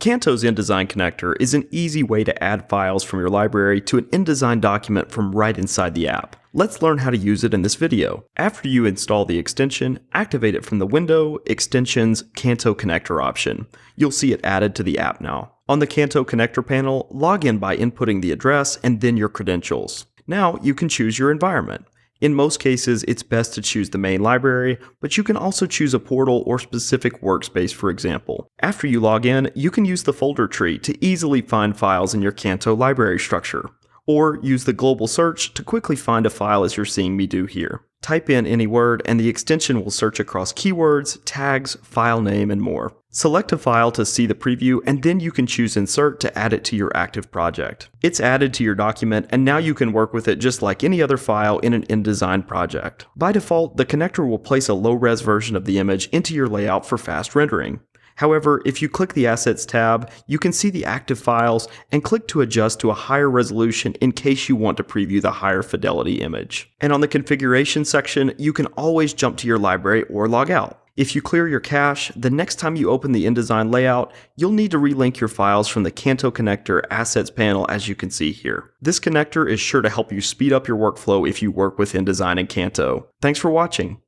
Canto's InDesign connector is an easy way to add files from your library to an InDesign document from right inside the app. Let's learn how to use it in this video. After you install the extension, activate it from the Window, Extensions, Canto Connector option. You'll see it added to the app now. On the Canto Connector panel, log in by inputting the address and then your credentials. Now you can choose your environment. In most cases, it's best to choose the main library, but you can also choose a portal or specific workspace, for example. After you log in, you can use the folder tree to easily find files in your Canto library structure, or use the global search to quickly find a file as you're seeing me do here. Type in any word and the extension will search across keywords, tags, file name, and more. Select a file to see the preview and then you can choose Insert to add it to your active project. It's added to your document and now you can work with it just like any other file in an InDesign project. By default, the connector will place a low-res version of the image into your layout for fast rendering. However, if you click the Assets tab, you can see the active files and click to adjust to a higher resolution in case you want to preview the higher fidelity image. And on the configuration section, you can always jump to your library or log out. If you clear your cache, the next time you open the InDesign layout, you'll need to relink your files from the Canto Connector Assets panel as you can see here. This connector is sure to help you speed up your workflow if you work with InDesign and Canto. Thanks for watching.